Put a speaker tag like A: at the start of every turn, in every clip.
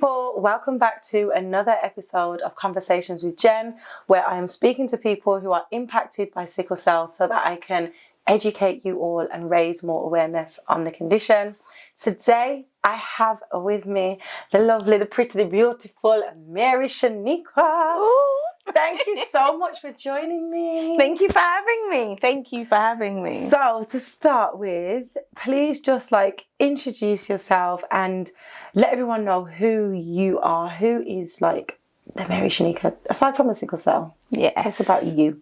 A: people, welcome back to another episode of Conversations with Jen, where I am speaking to people who are impacted by sickle cell so that I can educate you all and raise more awareness on the condition. Today, I have with me the lovely, the pretty, the beautiful Mary-Shaniqua. Thank you so much for joining me.
B: Thank you for having me. Thank you for having me.
A: So to start with, please just introduce yourself and let everyone know who you are. Who is the Mary-Shaniqua, aside from the sickle cell?
B: Yes.
A: Tell us about you.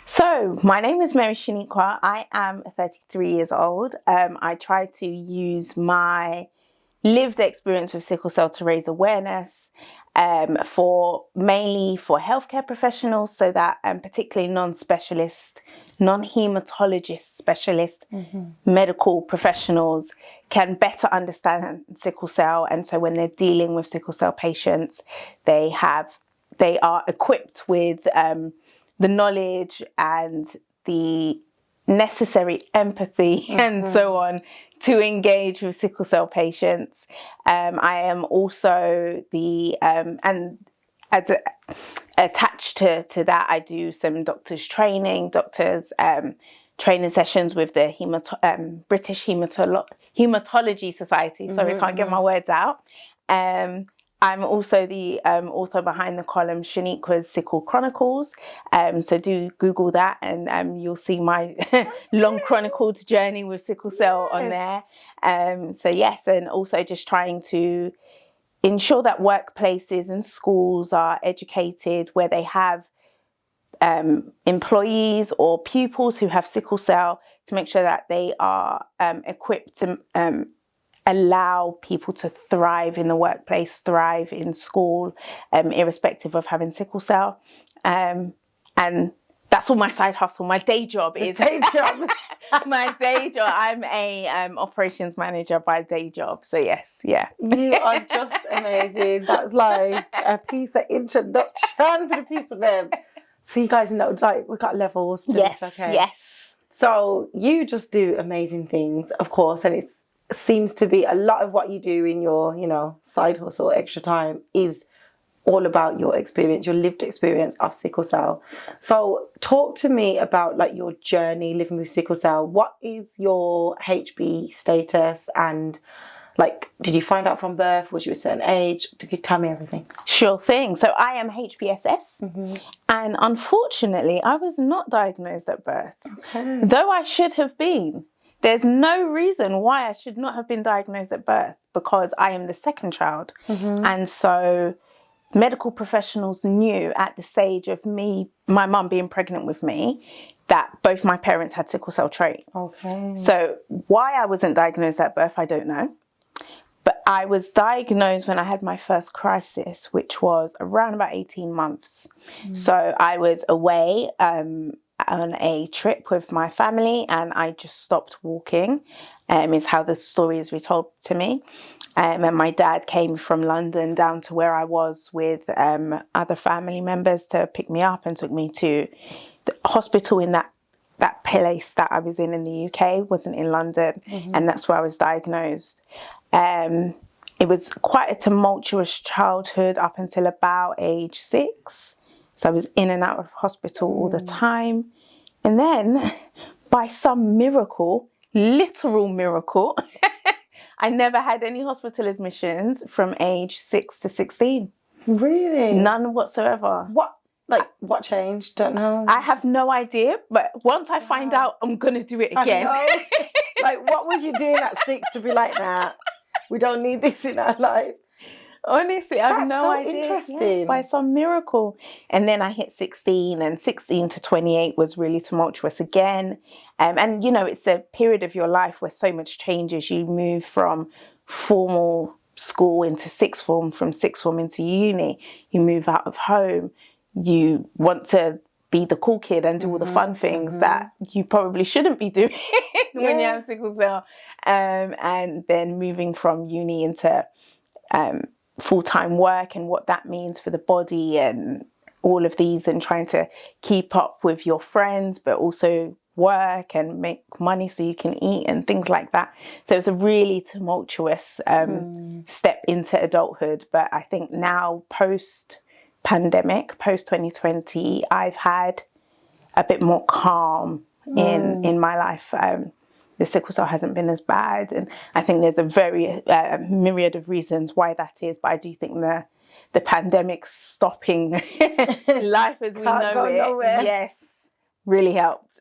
B: So my name is Mary-Shaniqua. I am 33 years old. I try to use my lived experience with sickle cell to raise awareness mainly for healthcare professionals, so that particularly non-specialist, non-hematologist specialist medical professionals can better understand sickle cell. And so when they're dealing with sickle cell patients, they are equipped with the knowledge and the necessary empathy and so on to engage with sickle cell patients. I am also attached to that, I do some doctors training sessions with the British Hematology Society. Sorry, I can't get my words out. I'm also the author behind the column Shaniqua's Sickle Chronicles. So do Google that and you'll see my long chronicled journey with sickle cell on there. So yes, and also just trying to ensure that workplaces and schools are educated where they have employees or pupils who have sickle cell, to make sure that they are equipped to allow people to thrive in the workplace, thrive in school, irrespective of having sickle cell. And that's all my side hustle. My day job is my day job. I'm a operations manager by day job. So yes, yeah.
A: You are just amazing. That's like a piece of introduction for the people there. So you guys know, we've got levels to
B: yes,
A: this, okay?
B: Yes.
A: So you just do amazing things, of course, and it seems to be a lot of what you do in your, side hustle, extra time, is all about your experience, your lived experience of sickle cell. So talk to me about your journey living with sickle cell. What is your HB status, and did you find out from birth? Was you a certain age? Could you tell me everything?
B: Sure thing. So I am HBSS, and unfortunately I was not diagnosed at birth, though I should have been. There's no reason why I should not have been diagnosed at birth, because I am the second child. And so medical professionals knew at the stage of my mum being pregnant with me, that both my parents had sickle cell trait. So why I wasn't diagnosed at birth, I don't know. But I was diagnosed when I had my first crisis, which was around about 18 months. So I was away on a trip with my family, and I just stopped walking, is how the story is retold to me. And my dad came from London down to where I was with other family members to pick me up and took me to the hospital in that place that I was in the UK, wasn't in London. And that's where I was diagnosed. It was quite a tumultuous childhood up until about age 6. So I was in and out of hospital all the time. And then by some miracle, literal miracle, I never had any hospital admissions from age 6 to 16.
A: Really?
B: None whatsoever.
A: What changed? Don't know.
B: I have no idea, but once I find out, I'm going to do it again.
A: I know. What was you doing at 6 to be like that? We don't need this in our life.
B: Honestly, I have no idea.
A: Interesting.
B: Yeah, by some miracle. And then I hit 16, and 16 to 28 was really tumultuous again. And it's a period of your life where so much changes. You move from formal school into sixth form, from sixth form into uni. You move out of home. You want to be the cool kid and do all the fun things that you probably shouldn't be doing when you have sickle cell. And then moving from uni into full-time work, and what that means for the body and all of these, and trying to keep up with your friends, but also work and make money so you can eat and things like that. So it was a really tumultuous step into adulthood. But I think now, post-pandemic, post-2020, I've had a bit more calm in my life. The sickle cell hasn't been as bad, and I think there's a very myriad of reasons why that is. But I do think the pandemic stopping life as we know it,
A: nowhere.
B: yes, really helped.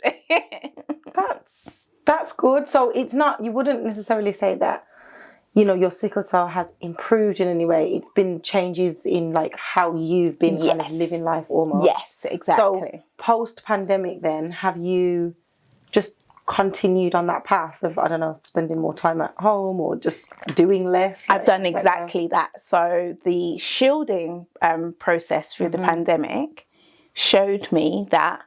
A: That's good. So it's not, you wouldn't necessarily say that, you know, your sickle cell has improved in any way. It's been changes in like how you've been kind of living life almost.
B: Yes, exactly.
A: So post-pandemic then, have you just continued on that path of, I don't know, spending more time at home or just doing less?
B: I've done exactly that. So the shielding process through the pandemic showed me that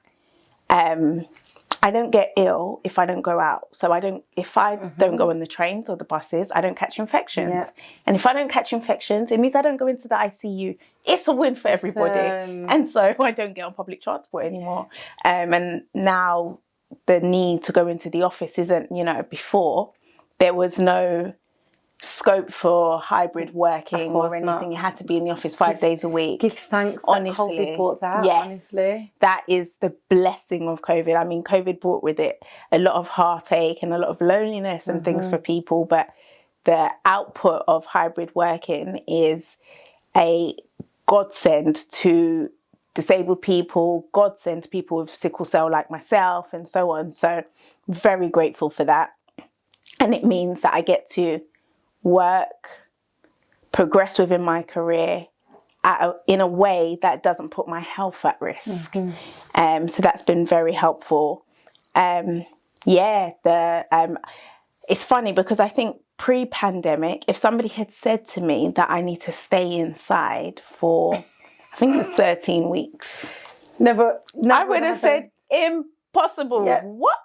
B: I don't get ill if I don't go out. So if I don't go on the trains or the buses, I don't catch infections. Yeah. And if I don't catch infections, it means I don't go into the ICU. It's a win for everybody. And so I don't get on public transport anymore. And now the need to go into the office isn't, you know, before there was no scope for hybrid working or anything. Not. You had to be in the office 5 days a week.
A: Give thanks honestly, that COVID brought that.
B: Yes,
A: honestly.
B: That is the blessing of COVID. I mean, COVID brought with it a lot of heartache and a lot of loneliness and things for people, but the output of hybrid working is a godsend to disabled people, godsend to people with sickle cell like myself and so on. So very grateful for that. And it means that I get to work, progress within my career in a way that doesn't put my health at risk. So that's been very helpful. It's funny because I think pre-pandemic, if somebody had said to me that I need to stay inside for, I think it was 13 weeks,
A: never
B: I would have said impossible. Yeah. What?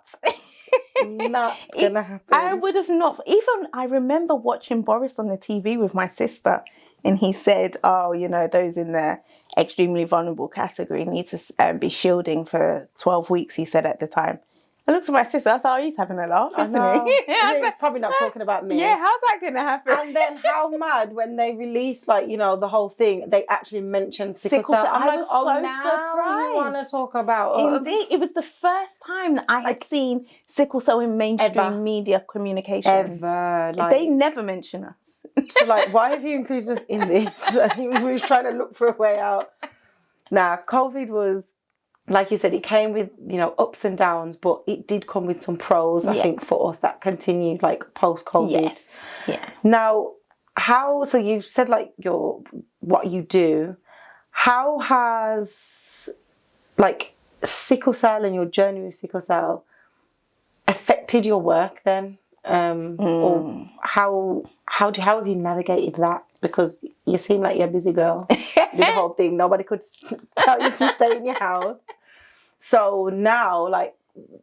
A: Not gonna happen.
B: I would have not. Even I remember watching Boris on the TV with my sister, and he said, "Oh, you know, those in the extremely vulnerable category need to be shielding for 12 weeks." He said at the time. I looked at my sister. I was like, "Oh, he's having a laugh, isn't he?"
A: He's probably not talking about me.
B: Yeah, how's that going to happen?
A: And then how mad when they released, like, you know, the whole thing, they actually mentioned sickle cell. I'm like, oh, so now surprised. You want to talk about
B: Indeed, it was the first time that I had seen sickle cell in mainstream media communications.
A: Ever. Like,
B: they never mention us.
A: So, like, why have you included us in this? We were trying to look for a way out. Now, COVID was, like you said, it came with, you know, ups and downs, but it did come with some pros, I think, for us that continued, like, post-COVID.
B: Yes. Yeah.
A: Now, so you've said, like, what you do. How has, like, sickle cell and your journey with sickle cell affected your work then? Or how have you navigated that? Because you seem like you're a busy girl. The whole thing. Nobody could tell you to stay in your house. So now, like,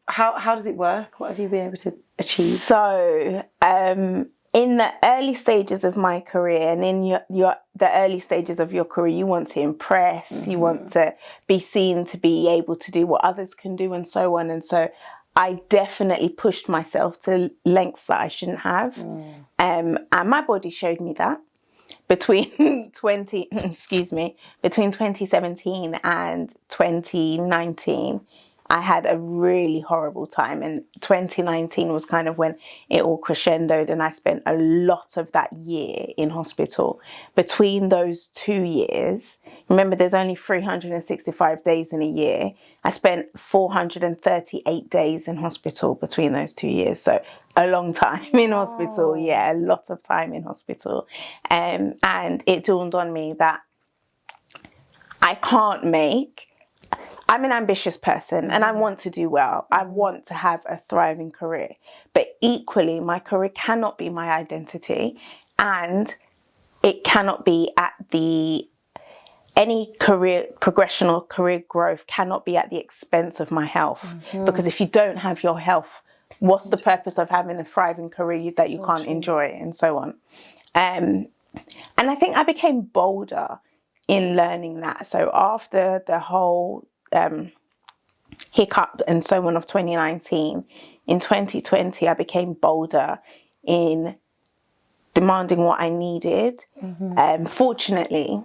A: how does it work? What have you been able to achieve?
B: So, in the early stages of my career and in the early stages of your career, you want to impress, you want to be seen to be able to do what others can do and so on. And so I definitely pushed myself to lengths that I shouldn't have. And my body showed me that. Between 2017 and 2019, I had a really horrible time, and 2019 was kind of when it all crescendoed, and I spent a lot of that year in hospital. Between those 2 years, remember there's only 365 days in a year, I spent 438 days in hospital between those 2 years. So a long time in hospital, a lot of time in hospital. And it dawned on me that I'm an ambitious person and I want to do well. I want to have a thriving career. But equally, my career cannot be my identity, and it cannot be any career progression or career growth cannot be at the expense of my health. Because if you don't have your health, what's the purpose of having a thriving career that you can't enjoy, and so on. And I think I became bolder in learning that. So after the whole hiccup and so on of 2019, in 2020, I became bolder in demanding what I needed. Fortunately,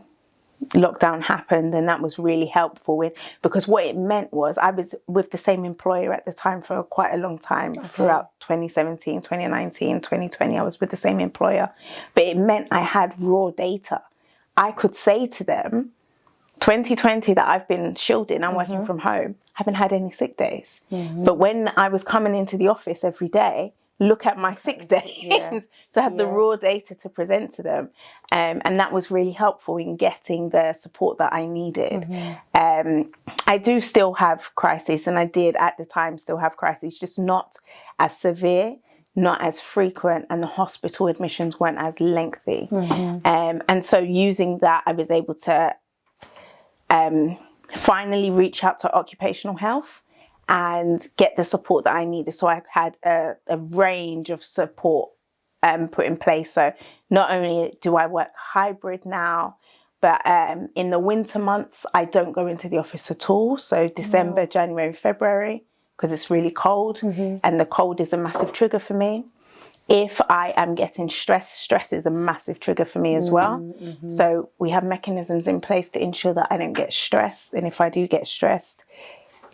B: lockdown happened, and that was really helpful because what it meant was I was with the same employer at the time for quite a long time. Throughout 2017, 2019, 2020, I was with the same employer, but it meant I had raw data. I could say to them, 2020 that I've been shielding, I'm working from home, haven't had any sick days. But when I was coming into the office every day, look at my sick days. So I had the raw data to present to them. And that was really helpful in getting the support that I needed. I do still have crises, and I did at the time still have crises, just not as severe, not as frequent, and the hospital admissions weren't as lengthy. And so using that, I was able to finally reach out to occupational health and get the support that I needed. So I had a range of support put in place. So not only do I work hybrid now, but in the winter months, I don't go into the office at all. So December, January, February, because it's really cold, and the cold is a massive trigger for me. If I am getting stress is a massive trigger for me as well. So we have mechanisms in place to ensure that I don't get stressed. And if I do get stressed,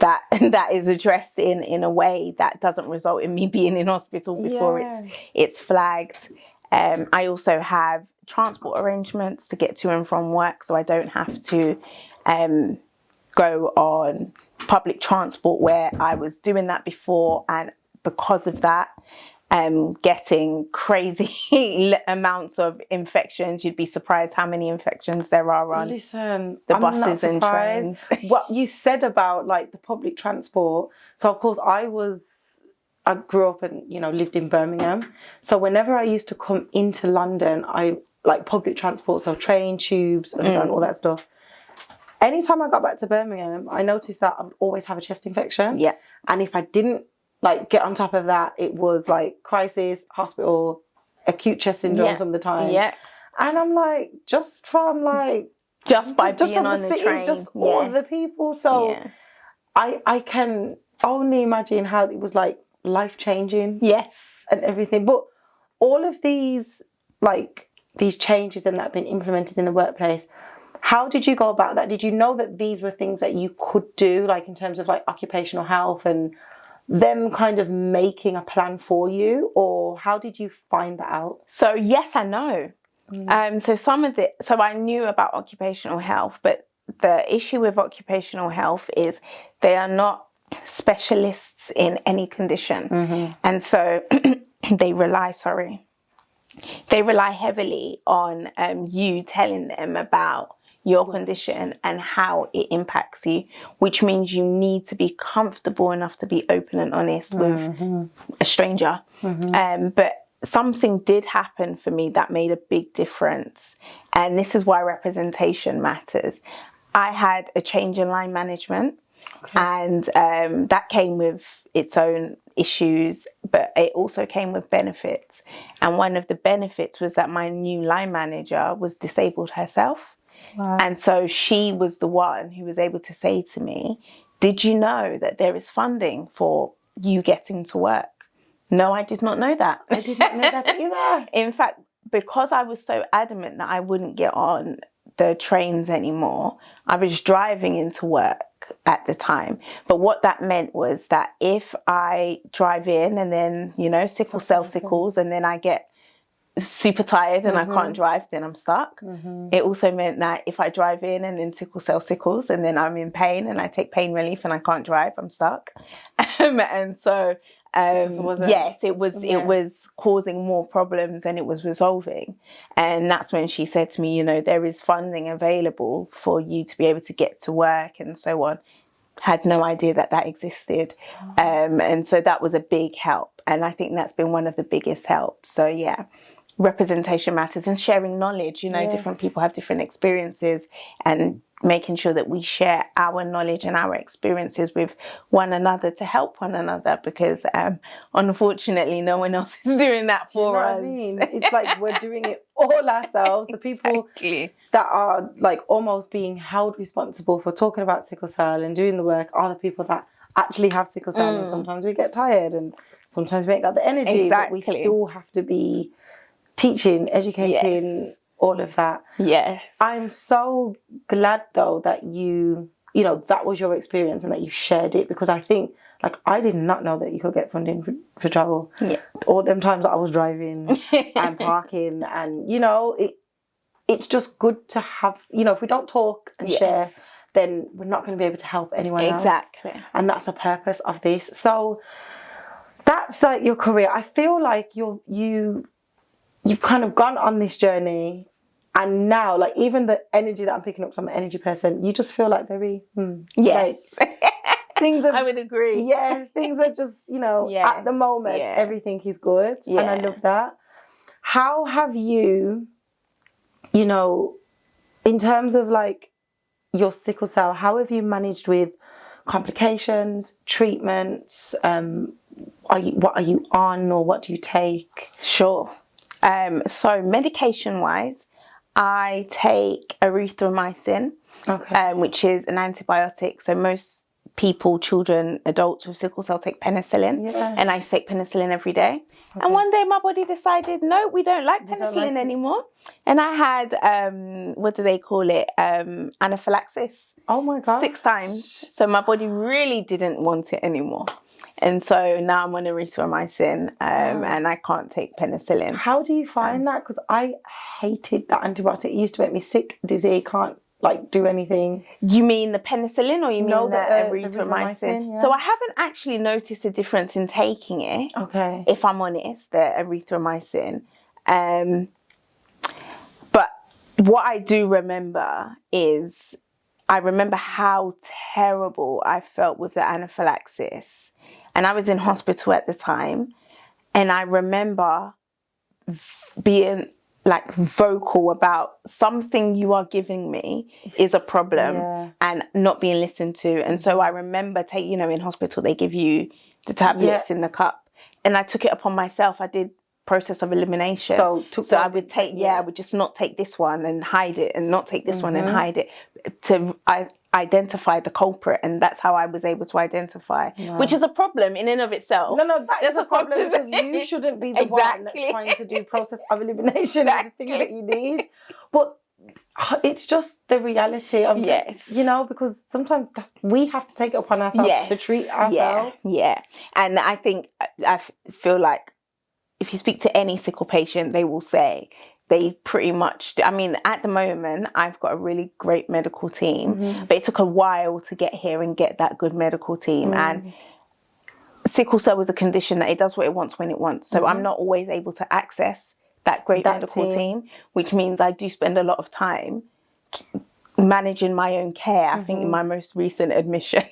B: that is addressed in a way that doesn't result in me being in hospital before it's flagged. I also have transport arrangements to get to and from work, so I don't have to go on public transport where I was doing that before. And because of that, getting crazy amounts of infections. You'd be surprised how many infections there are on the buses and trains.
A: What you said about like the public transport. So of course I grew up and, you know, lived in Birmingham. So whenever I used to come into London, I like public transport, so train, tubes, and all that stuff. Anytime I got back to Birmingham, I noticed that I would always have a chest infection. And if I didn't like get on top of that, it was like crisis, hospital, acute chest syndrome some of the time. And I'm like, just by being on the city, train, just all of the people. So I can only imagine how it was like life-changing. And everything. But all of these changes that have been implemented in the workplace, how did you go about that? Did you know that these were things that you could do, like in terms of like occupational health and them kind of making a plan for you, or how did you find that out?
B: So yes and no. So I knew about occupational health, but the issue with occupational health is they are not specialists in any condition. And so they rely heavily on you telling them about your condition and how it impacts you, which means you need to be comfortable enough to be open and honest with a stranger. But something did happen for me that made a big difference. And this is why representation matters. I had a change in line management, and that came with its own issues, but it also came with benefits. And one of the benefits was that my new line manager was disabled herself. And so she was the one who was able to say to me, did you know that there is funding for you getting to work? No, I did not know that.
A: I did not know that either.
B: In fact, because I was so adamant that I wouldn't get on the trains anymore, I was driving into work at the time. But what that meant was that if I drive in and then, you know, sickle cell sickles, and then I get super tired and I can't drive, then I'm stuck. It also meant that if I drive in and then sickle cell sickles and then I'm in pain and I take pain relief and I can't drive, I'm stuck. And so yes, it was causing more problems than it was resolving. And that's when she said to me, you know, there is funding available for you to be able to get to work and so on. Had no idea that existed. And so that was a big help. And I think that's been one of the biggest helps. So yeah, representation matters, and sharing knowledge. You know, different people have different experiences, and making sure that we share our knowledge and our experiences with one another to help one another, because unfortunately no one else is doing that for us.
A: I mean, it's like we're doing it all ourselves. The people that are like almost being held responsible for talking about sickle cell and doing the work are the people that actually have sickle cell, and sometimes we get tired, and sometimes we ain't got the energy, but we still have to be teaching, educating, all of that.
B: Yes.
A: I'm so glad though that you know, that was your experience and that you shared it, because I think, like, I did not know that you could get funding for travel.
B: Yeah.
A: All them times that I was driving and parking, and, you know, it's just good to have, you know, if we don't talk and share, then we're not going to be able to help anyone else.
B: Exactly.
A: And that's the purpose of this. So that's like your career. I feel like you've kind of gone on this journey, and now, like, even the energy that I'm picking up, because I'm an energy person, you just feel like very,
B: yes.
A: Like, things are,
B: I would agree.
A: Yeah, things are just, you know, at the moment, everything is good. And I love that. How have you, you know, in terms of like your sickle cell, how have you managed with complications, treatments? What are you on, or what do you take?
B: Sure. So medication-wise, I take erythromycin, which is an antibiotic. So most people, children, adults with sickle cell take penicillin, and I take penicillin every day. And one day my body decided, no, we don't like penicillin anymore. And I had, what do they call it? Anaphylaxis.
A: Oh my God.
B: 6 times. So my body really didn't want it anymore. And so now I'm on erythromycin, and I can't take penicillin.
A: How do you find that? Because I hated that antibiotic. It used to make me sick, dizzy, can't like do anything.
B: You mean the penicillin, or you mean the
A: erythromycin?
B: Yeah. So I haven't actually noticed a difference in taking it.
A: Okay.
B: If I'm honest, the erythromycin. But what I do remember is, I remember how terrible I felt with the anaphylaxis. And I was in hospital at the time. And I remember being like vocal about something you are giving me is a problem, and not being listened to. And so I remember you know, in hospital, they give you the tablets in the cup, and I took it upon myself. I did process of elimination. So I would take, I would just not take this one and hide it, and not take this one and hide it, to identify the culprit. And that's how I was able to identify, which is a problem in and of itself.
A: No, that's a problem, because you shouldn't be the one that's trying to do process of elimination of the thing that you need. But it's just the reality of you know, because sometimes we have to take it upon ourselves to treat ourselves.
B: And I think, I feel like if you speak to any sickle patient, they will say they pretty much, I mean, at the moment, I've got a really great medical team, but it took a while to get here and get that good medical team. And sickle cell is a condition that it does what it wants when it wants. So I'm not always able to access that great medical team, which means I do spend a lot of time managing my own care. I think in my most recent admission,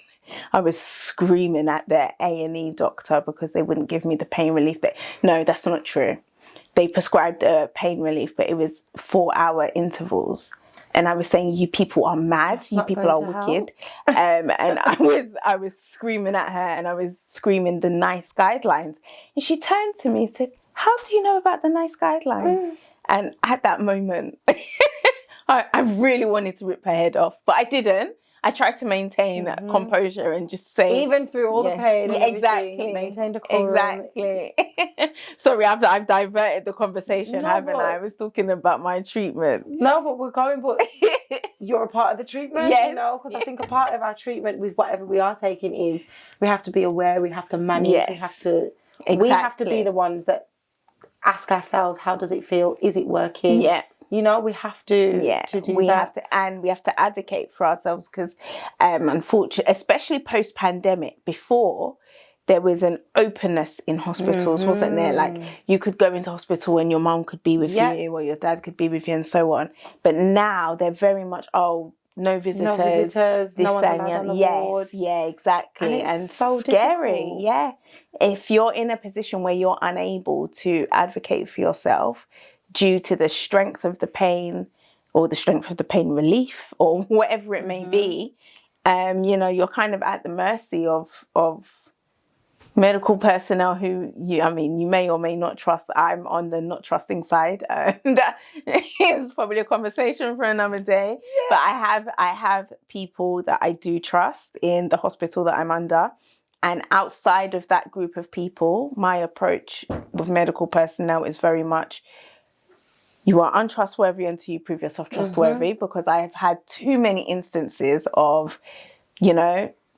B: I was screaming at their A&E doctor because they wouldn't give me the pain relief. No, that's not true. They prescribed a pain relief, but it was 4-hour intervals. And I was saying, you people are mad. You people are wicked. And I was screaming at her, and I was screaming the NICE guidelines. And she turned to me and said, how do you know about the NICE guidelines? And at that moment, I really wanted to rip her head off, but I didn't. I tried to maintain composure and just say,
A: even through all the pain,
B: exactly,
A: maintain decorum.
B: Exactly. Sorry, I've diverted the conversation, haven't I? I was talking about my treatment.
A: No, but we're going. But you're a part of the treatment, you know, because I think a part of our treatment with whatever we are taking is we have to be aware, we have to manage, we have to. We have to be the ones that ask ourselves, how does it feel? Is it working?
B: Yeah.
A: You know, we have to do that.
B: We have to advocate for ourselves, because unfortunately, especially post-pandemic, before, there was an openness in hospitals, wasn't there? Like, you could go into hospital and your mum could be with you, or your dad could be with you, and so on. But now they're very much, no visitors. No
A: visitors. No one's allowed on the ward.
B: Yeah, exactly.
A: And it's so
B: scary.
A: difficult.
B: Yeah. If you're in a position where you're unable to advocate for yourself due to the strength of the pain, or the strength of the pain relief, or whatever it may be, you know, you're kind of at the mercy of medical personnel who you may or may not trust. I'm on the not trusting side. That is probably a conversation for another day. Yeah. But I have people that I do trust in the hospital that I'm under. And outside of that group of people, my approach with medical personnel is very much, you are untrustworthy until you prove yourself trustworthy, because I have had too many instances of,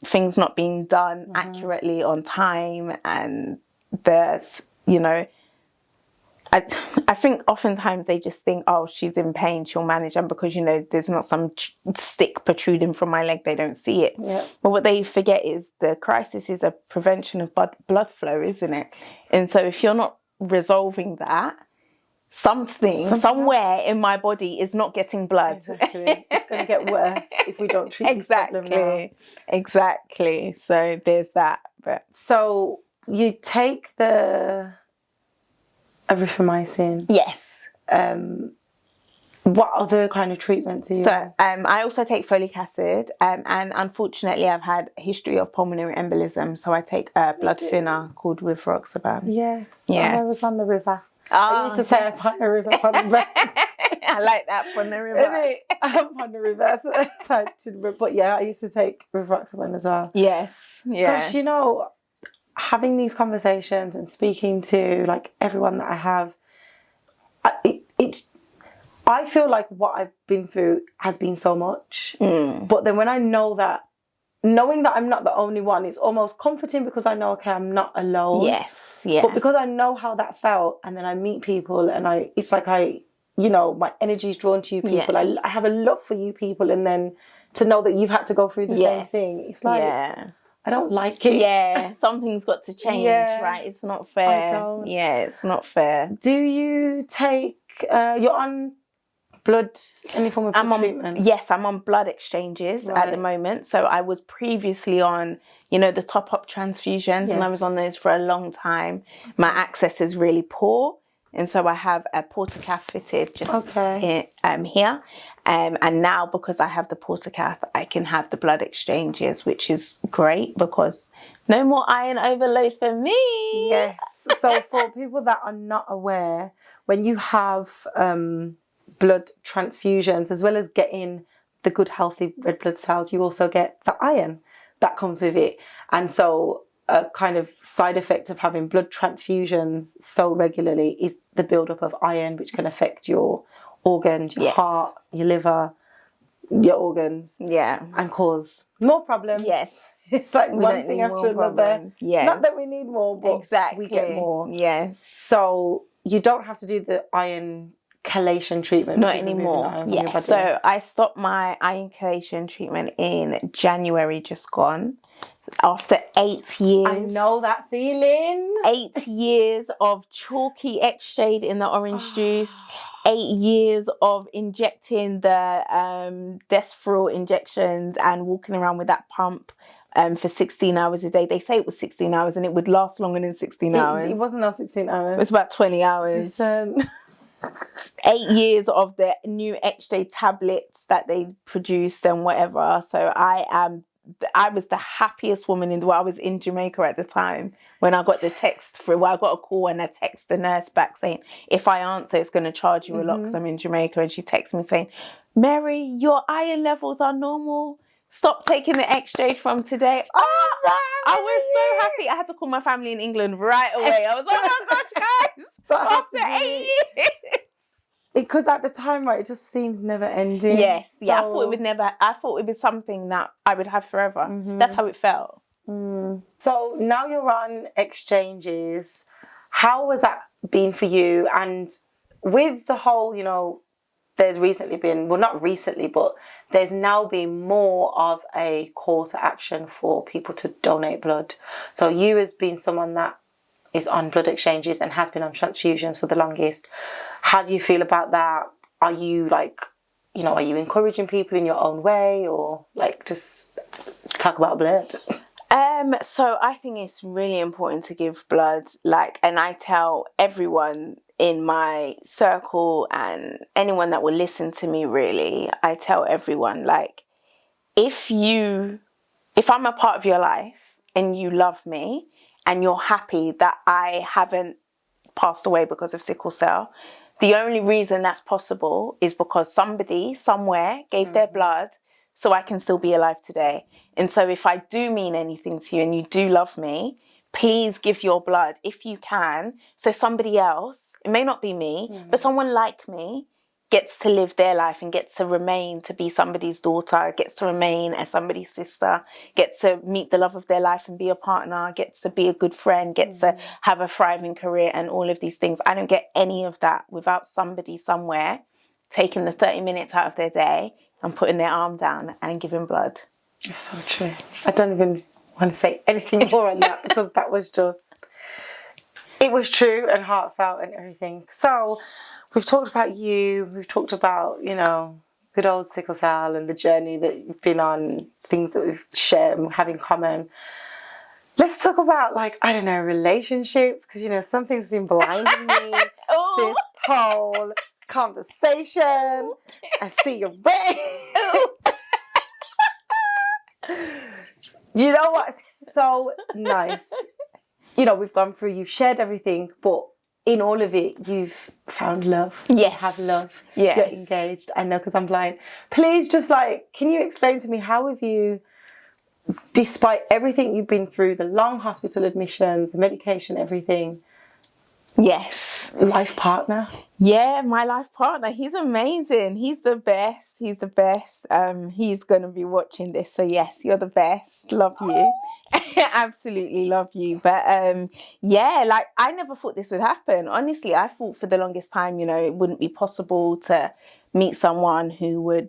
B: things not being done accurately on time. And there's, I think oftentimes they just think, oh, she's in pain, she'll manage. And because, there's not some stick protruding from my leg, they don't see it.
A: Yeah.
B: But what they forget is the crisis is a prevention of blood flow, isn't it? And so if you're not resolving that, somewhere in my body is not getting blood.
A: Exactly. It's going to get worse if we don't treat this problem now.
B: Exactly. So there's that. But
A: so you take the erythromycin.
B: Yes.
A: What other kind of treatments are you on?
B: I also take folic acid, and unfortunately I've had a history of pulmonary embolism, so I take a blood thinner called rivaroxaban.
A: Yes.
B: Yeah.
A: I was on the river. I used to say I'm on the river.
B: I like that, from the river.
A: I'm on the river. But yeah, I used to take rivaroxaban as well.
B: Yes. Yeah.
A: Gosh, having these conversations and speaking to like everyone that I have, I feel like what I've been through has been so much. But then when I knowing that I'm not the only one, it's almost comforting, because I know, okay, I'm not alone.
B: Yes, yeah.
A: But because I know how that felt, and then I meet people, and it's like my energy is drawn to you people. Yeah. I have a love for you people, and then to know that you've had to go through the same thing, it's like, I don't like it.
B: Yeah, something's got to change, right? It's not fair.
A: I don't.
B: Yeah, it's not fair.
A: Do you take, you're on any form of blood treatment?
B: Yes, I'm on blood exchanges at the moment. So I was previously on, the top-up transfusions, and I was on those for a long time. My access is really poor, and so I have a portacath fitted just here. And now, because I have the portacath, I can have the blood exchanges, which is great, because no more iron overload for me.
A: Yes. So for people that are not aware, when you have blood transfusions, as well as getting the good healthy red blood cells, you also get the iron that comes with it. And so a kind of side effect of having blood transfusions so regularly is the buildup of iron, which can affect your organs, your heart, your liver, your organs, and cause more problems.
B: Yes.
A: It's like one thing after another.
B: Yes.
A: Not that we need more, but we get more.
B: Yes.
A: So you don't have to do the iron chelation treatment.
B: Not anymore. Yes. So I stopped my iron chelation treatment in January just gone. After 8 years.
A: I know that feeling.
B: 8 years of chalky extrade in the orange juice. 8 years of injecting the Desferal injections and walking around with that pump for 16 hours a day. They say it was 16 hours and it would last longer than 16 hours.
A: It wasn't not 16 hours.
B: It was about 20 hours. 8 years of the new extra tablets that they produced and whatever. So I was the happiest woman in the world. I was in Jamaica at the time when I got the text I got a call and I text the nurse back saying, if I answer, it's going to charge you a lot because I'm in Jamaica. And she texted me saying, Mary, your iron levels are normal. Stop taking the extra from today. I was so happy. I had to call my family in England right away. I was like, oh my gosh, guys, after 8 years.
A: Because at the time, right, it just seems never ending.
B: Yes, I thought it would be something that I would have forever. That's how it felt.
A: So now you're on exchanges. How has that been for you? And with the whole, there's recently been, well, not recently, but there's now been more of a call to action for people to donate blood. So you as being someone that is on blood exchanges and has been on transfusions for the longest, how do you feel about that? Are you are you encouraging people in your own way, or just let's talk about blood?
B: So I think it's really important to give blood, and I tell everyone in my circle and anyone that will listen to me, really, I tell everyone, if I'm a part of your life and you love me and you're happy that I haven't passed away because of sickle cell, the only reason that's possible is because somebody somewhere gave their blood so I can still be alive today. And so if I do mean anything to you and you do love me, please give your blood if you can, so somebody else, it may not be me, but someone like me gets to live their life and gets to remain to be somebody's daughter, gets to remain as somebody's sister, gets to meet the love of their life and be a partner, gets to be a good friend, gets to have a thriving career and all of these things. I don't get any of that without somebody somewhere taking the 30 minutes out of their day and putting their arm down and giving blood.
A: It's so true. I don't even want to say anything more on that because that was just, it was true and heartfelt and everything. So we've talked about you, we've talked about, you know, good old sickle cell and the journey that you've been on, things that we've shared and have in common. Let's talk about, like, I don't know, relationships, because, you know, something's been blinding me this whole conversation. I see your brain. You know what's so nice? You know, we've gone through, you've shared everything, but in all of it, you've found love.
B: Yes.
A: You have love.
B: Yes.
A: You're engaged. I know, because I'm blind. Please just, like, can you explain to me, how have you, despite everything you've been through, the long hospital admissions, medication, everything.
B: Yes.
A: Life partner.
B: Yeah, my life partner. He's amazing. He's the best. He's the best. He's going to be watching this. So yes, you're the best. Love you. Absolutely love you. But yeah, like, I never thought this would happen. Honestly, I thought for the longest time, you know, it wouldn't be possible to meet someone who would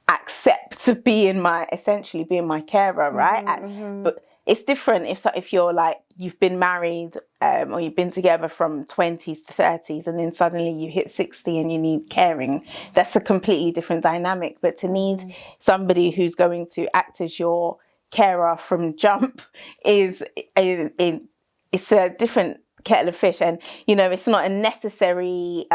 B: accept to be in my, essentially being my carer, right? But it's different if you're like, you've been married or you've been together from 20s to 30s and then suddenly you hit 60 and you need caring. That's a completely different dynamic. But to need somebody who's going to act as your carer from jump it's a different kettle of fish. And, you know, it's not a necessary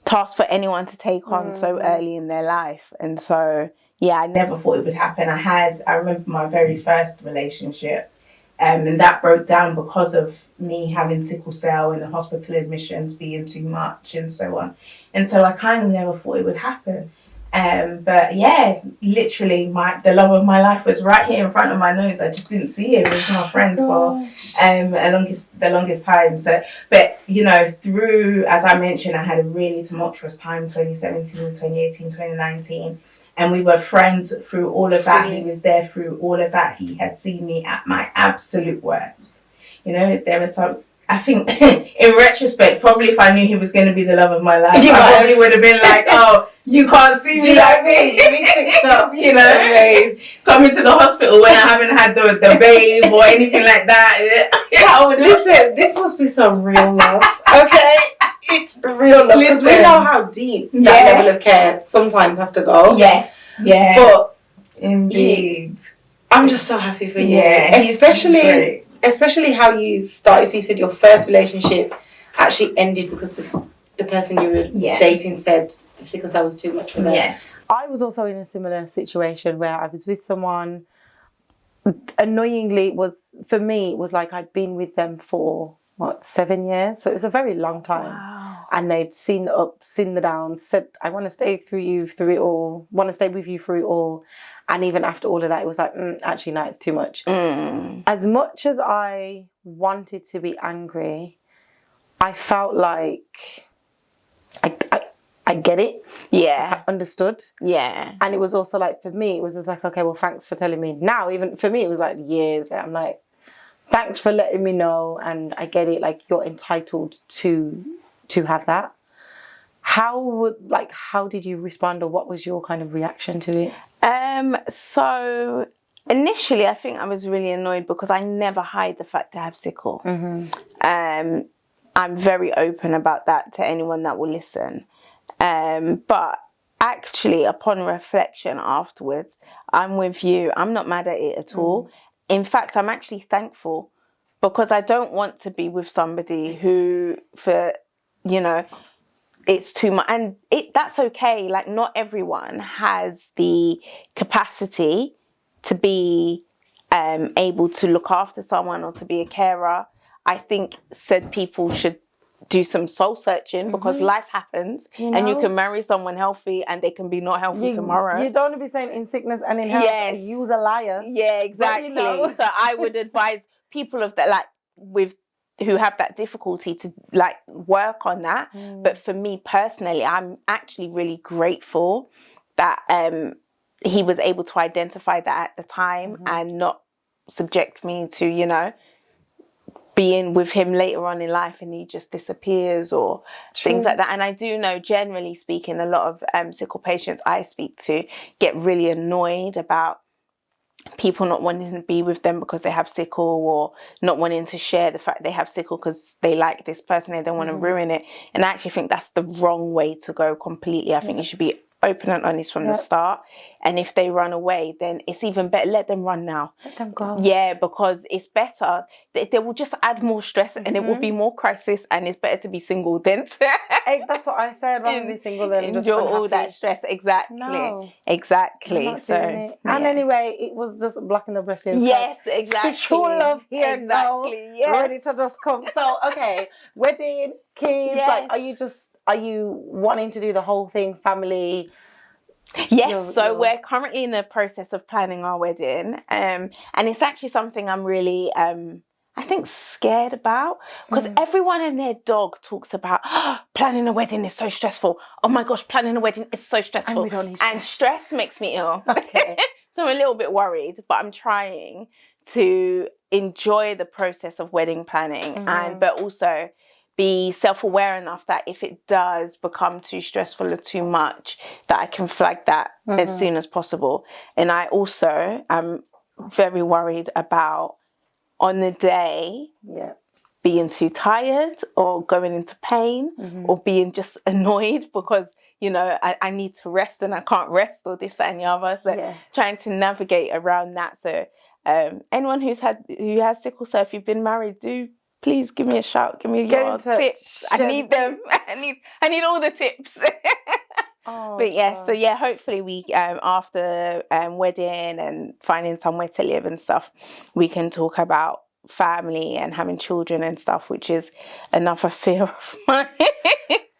B: task for anyone to take on so early in their life. And so, yeah, I never thought it would happen. I remember my very first relationship, and that broke down because of me having sickle cell and the hospital admissions being too much and so on. And so I kind of never thought it would happen. But yeah, literally the love of my life was right here in front of my nose. I just didn't see him. He was my friend for the longest time. So, but you know, through, as I mentioned, I had a really tumultuous time, 2017, 2018, 2019. And we were friends through all of that. He was there through all of that. He had seen me at my absolute worst. You know, there was some, I think in retrospect, probably if I knew he was going to be the love of my life, I probably would have been like, oh, you can't see me like me. You know, coming to the hospital when I haven't had the babe or anything like that.
A: Listen, this must be some real love, okay? It's real love, because we know how deep that level of care sometimes has to go.
B: Yes, yeah.
A: But
B: indeed,
A: I'm just so happy for you.
B: Yeah,
A: especially how you started. So you said your first relationship actually ended because the person you were dating said sickle cell was too much for them.
B: Yes.
A: I was also in a similar situation where I was with someone. Annoyingly, it was like I'd been with them for 7 years, so it was a very long time.
B: Wow.
A: And they'd seen the ups, seen the downs, said, I want to stay through it all, want to stay with you through it all. And even after all of that, it was like, actually, no, it's too much. As much as I wanted to be angry, I felt like I get it.
B: Yeah.
A: I understood.
B: Yeah.
A: And it was also like, for me, it was just like, okay, well, thanks for telling me. Now, even for me, it was like years. I'm like, thanks for letting me know, and I get it. Like, you're entitled to have that. How did you respond, or what was your kind of reaction to it?
B: So initially, I think I was really annoyed because I never hide the fact I have sickle. I'm very open about that to anyone that will listen. But actually, upon reflection afterwards, I'm with you. I'm not mad at it at all. In fact, I'm actually thankful, because I don't want to be with somebody who, it's too much. And that's okay. Like, not everyone has the capacity to be able to look after someone or to be a carer, I think said people should do some soul searching, because life happens, and you can marry someone healthy and they can be not healthy tomorrow.
A: You don't want to be saying in sickness and in health, use a liar.
B: Yeah, exactly. So I would advise people of that, like, who have that difficulty, to like work on that. But for me personally, I'm actually really grateful that he was able to identify that at the time and not subject me to, you know, being with him later on in life and he just disappears or things like that. And I do know, generally speaking, a lot of sickle patients I speak to get really annoyed about people not wanting to be with them because they have sickle, or not wanting to share the fact they have sickle because they like this person, they don't want to ruin it. And I actually think that's the wrong way to go completely. I think you should be open and honest from the start. And if they run away, then it's even better. Let them run now.
A: Let them go.
B: Yeah, because it's better. They will just add more stress and it will be more crisis, and it's better to be single than
A: that's what I said. Rather than be single than
B: enjoy
A: just unhappy.
B: all that stress. Exactly.
A: No.
B: Exactly. So,
A: and anyway, it was just blocking the blessings.
B: Yes, exactly.
A: It's true love here now.
B: Yes.
A: Ready to just come. So, okay, wedding, kids, like, are you wanting to do the whole thing, family?
B: Yes, so we're currently in the process of planning our wedding, and it's actually something I'm really, I think, scared about, because everyone and their dog talks about planning a wedding is so stressful. Oh my gosh, planning a wedding is so stressful,
A: and we don't need stress.
B: And stress makes me ill.
A: Okay.
B: So I'm a little bit worried, but I'm trying to enjoy the process of wedding planning, but also be self-aware enough that if it does become too stressful or too much, that I can flag that as soon as possible. And I also am very worried about, on the day, being too tired or going into pain or being just annoyed because, you know, I need to rest and I can't rest, or this, that and the other. So trying to navigate around that. So anyone who has sickle cell, if you've been married, do please give me a shout. Give me your tips. I need them. I need all the tips. But yeah, so yeah, hopefully we after wedding and finding somewhere to live and stuff, we can talk about family and having children and stuff, which is another fear of mine.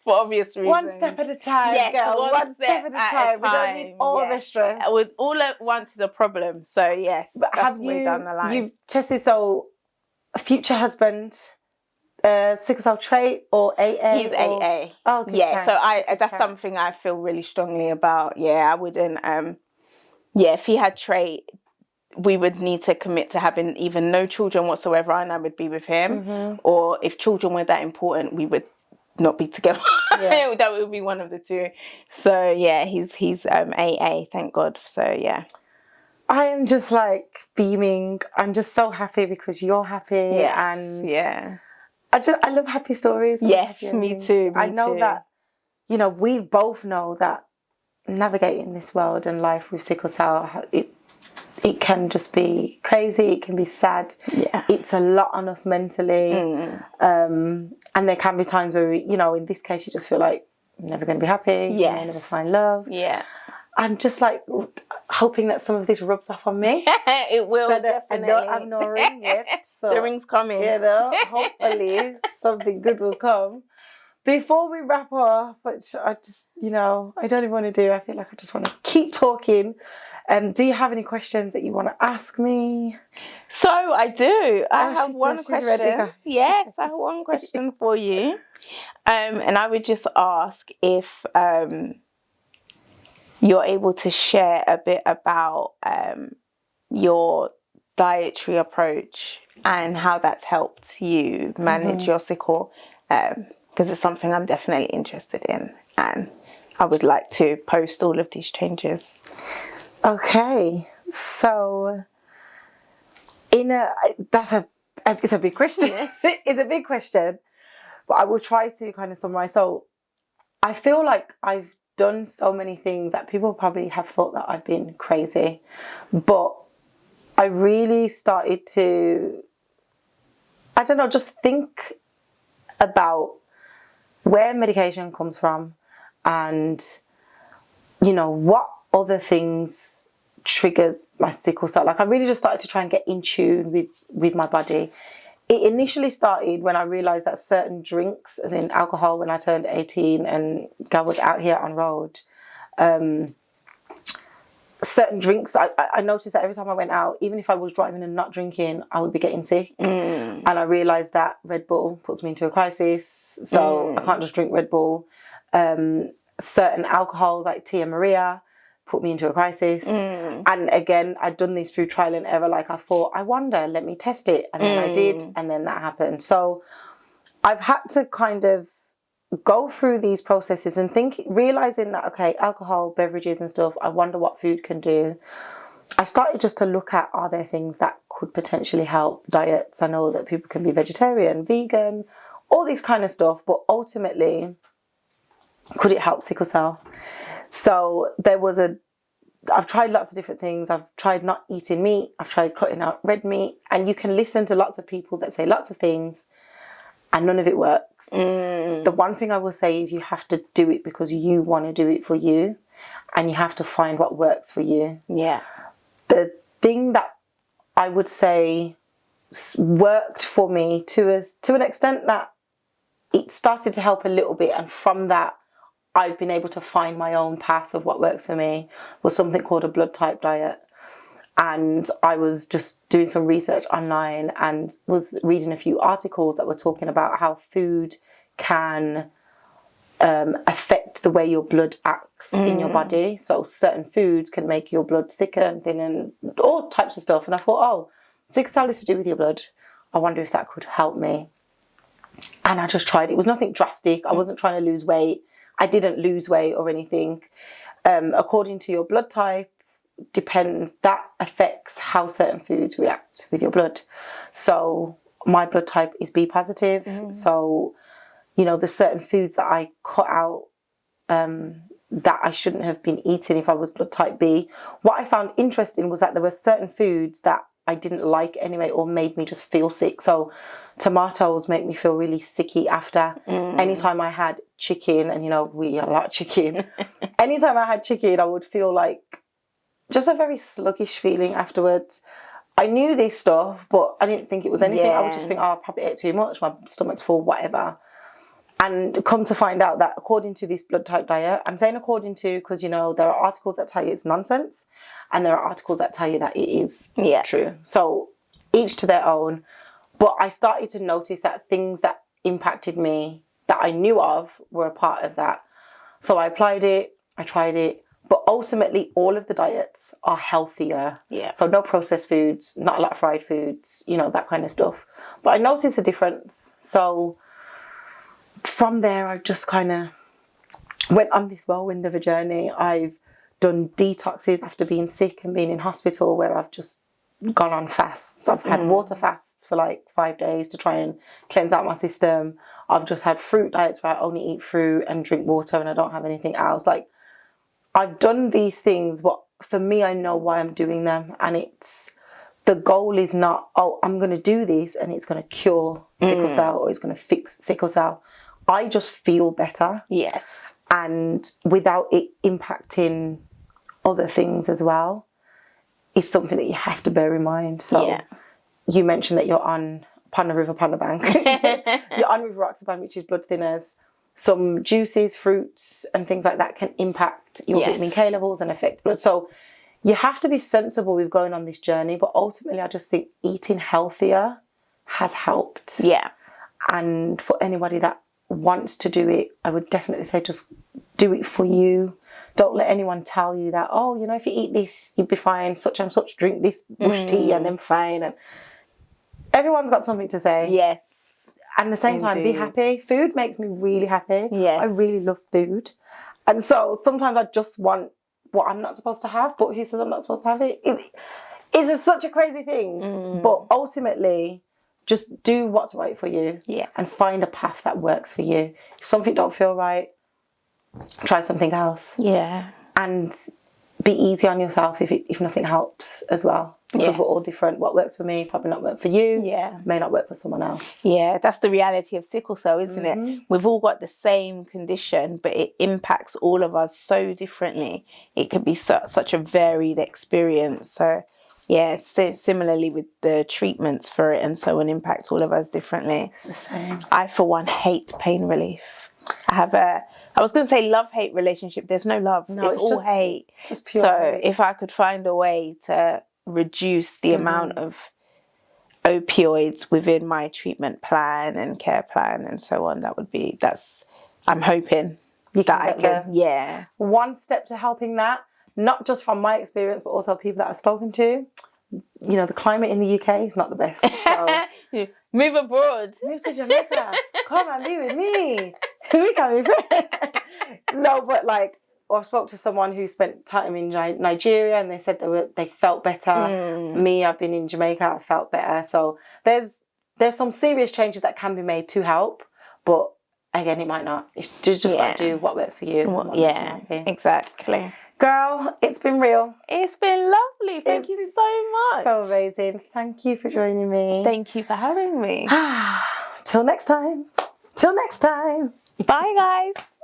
B: For obvious reasons.
A: One step at a time, girl. One step at a time. We don't need all the stress.
B: With all at once is a problem. So yes,
A: but
B: that's way down the line.
A: You've tested, so future husband, sickle cell trait or AA?
B: He's AA.
A: Oh, okay,
B: yeah, so that's something I feel really strongly about. Yeah, I wouldn't. If he had trait, we would need to commit to having even no children whatsoever, and I would be with him. Or if children were that important, we would not be together. That would be one of the two. So yeah, he's AA, thank God. So yeah.
A: I am just like beaming. I'm just so happy because you're happy, and I love happy stories.
B: Yes, me too.
A: I know that, you know, we both know that navigating this world and life with sickle cell, it can just be crazy. It can be sad. Yeah, it's a lot on us mentally, and there can be times where we, you know, in this case, you just feel like you're never going to be happy. You may never find love. Yeah. I'm just like hoping that some of this rubs off on me.
B: It will,
A: so
B: definitely.
A: I don't have no ring yet. So,
B: the ring's coming.
A: You know, hopefully something good will come. Before we wrap up, which I just, you know, I don't even want to do. I feel like I just want to keep talking. Do you have any questions that you want to ask me?
B: So I do. I have one question.
A: Ready.
B: Yes, I have one question for you. And I would just ask if you're able to share a bit about your dietary approach and how that's helped you manage your sickle, because it's something I'm definitely interested in, and I would like to post all of these changes.
A: Okay, so it's a big question. Yes. It's a big question, but I will try to kind of summarize. So I feel like I've done so many things that people probably have thought that I've been crazy, but I really started to, I don't know, just think about where medication comes from and, you know, what other things triggers my sickle cell. Like I really just started to try and get in tune with my body. It initially started when I realised that certain drinks, as in alcohol, when I turned 18 and girl was out here on road, certain drinks, I noticed that every time I went out, even if I was driving and not drinking, I would be getting sick. And I realised that Red Bull puts me into a crisis, so I can't just drink Red Bull. Certain alcohols like Tia Maria put me into a crisis. And again, I'd done this through trial and error. Like I thought, I wonder, let me test it. And then I did, and then that happened. So I've had to kind of go through these processes and realising that, okay, alcohol, beverages and stuff, I wonder what food can do. I started just to look at, are there things that could potentially help diets? I know that people can be vegetarian, vegan, all these kind of stuff, but ultimately, could it help sickle cell? So I've tried lots of different things. I've tried not eating meat. I've tried cutting out red meat. And you can listen to lots of people that say lots of things and none of it works. The one thing I will say is you have to do it because you want to do it for you. And you have to find what works for you.
B: Yeah.
A: The thing that I would say worked for me to an extent that it started to help a little bit. And from that, I've been able to find my own path of what works for me, was something called a blood type diet. And I was just doing some research online and was reading a few articles that were talking about how food can affect the way your blood acts in your body. So certain foods can make your blood thicker and thin and all types of stuff. And I thought, oh, sickle cell is to do with your blood. I wonder if that could help me. And I just tried. It was nothing drastic. I wasn't trying to lose weight. I didn't lose weight or anything. According to your blood type, that affects how certain foods react with your blood. So my blood type is B positive. So, you know, there's certain foods that I cut out that I shouldn't have been eating if I was blood type B. What I found interesting was that there were certain foods that I didn't like anyway or made me just feel sick. So tomatoes make me feel really sicky after. Anytime I had chicken, and you know, we eat a lot of chicken. Anytime I had chicken, I would feel like just a very sluggish feeling afterwards. I knew this stuff, but I didn't think it was anything. I would just think, oh, I probably ate too much, my stomach's full, whatever. And come to find out that according to this blood type diet, I'm saying according to because, you know, there are articles that tell you it's nonsense and there are articles that tell you that it is true. So each to their own. But I started to notice that things that impacted me that I knew of were a part of that. So I applied it, I tried it. But ultimately, all of the diets are healthier. Yeah. So no processed foods, not a lot of fried foods, you know, that kind of stuff. But I noticed a difference. So from there, I just kind of went on this whirlwind of a journey. I've done detoxes after being sick and being in hospital where I've just gone on fasts. I've had water fasts for like 5 days to try and cleanse out my system. I've just had fruit diets where I only eat fruit and drink water and I don't have anything else. Like, I've done these things, but for me, I know why I'm doing them. And the goal is not, oh, I'm going to do this and it's going to cure sickle cell or it's going to fix sickle cell. I just feel better. Yes. And without it impacting other things as well, is something that you have to bear in mind. So you mentioned that you're on Panda River, Panda Bank. You're on rivaroxaban, which is blood thinners. Some juices, fruits and things like that can impact your vitamin K levels and affect blood. So you have to be sensible with going on this journey. But ultimately, I just think eating healthier has helped. Yeah. And for anybody that wants to do it, I would definitely say just do it for you. Don't let anyone tell you that, oh, you know, if you eat this, you'll be fine. Such and such, drink this bush tea and then fine. And everyone's got something to say. Yes. And at the same time, be happy. Food makes me really happy. Yes. I really love food. And so sometimes I just want what I'm not supposed to have, but who says I'm not supposed to have it? It's such a crazy thing. But ultimately, just do what's right for you and find a path that works for you. If something don't feel right, try something else. Yeah. And be easy on yourself if nothing helps as well. Because we're all different. What works for me probably not work for you.
B: Yeah.
A: May not work for someone else.
B: Yeah, that's the reality of sickle cell, isn't it? We've all got the same condition, but it impacts all of us so differently. It can be such a varied experience. So, yeah, similarly with the treatments for it and so on, impacts all of us differently.
A: It's the same.
B: I, for one, hate pain relief. I was going to say love-hate relationship. There's no love. No, it's all just hate.
A: Just pure
B: so
A: hate.
B: if I could find a way to reduce the amount of opioids within my treatment plan and care plan and so on, I'm hoping that I can. Yeah.
A: One step to helping that, not just from my experience, but also people that I've spoken to. You know, the climate in the UK is not the best. So
B: move abroad.
A: Move to Jamaica. Come and be with me. We can be friends. No, but like, I spoke to someone who spent time in Nigeria and they said they felt better. Me, I've been in Jamaica, I felt better. So there's some serious changes that can be made to help, but again, it might not. It's just like do what works for you.
B: Yeah, exactly.
A: Girl, it's been real.
B: It's been lovely. Thank you so much.
A: So amazing. Thank you for joining me.
B: Thank you for having me.
A: Till next time. Till next time.
B: Bye, guys.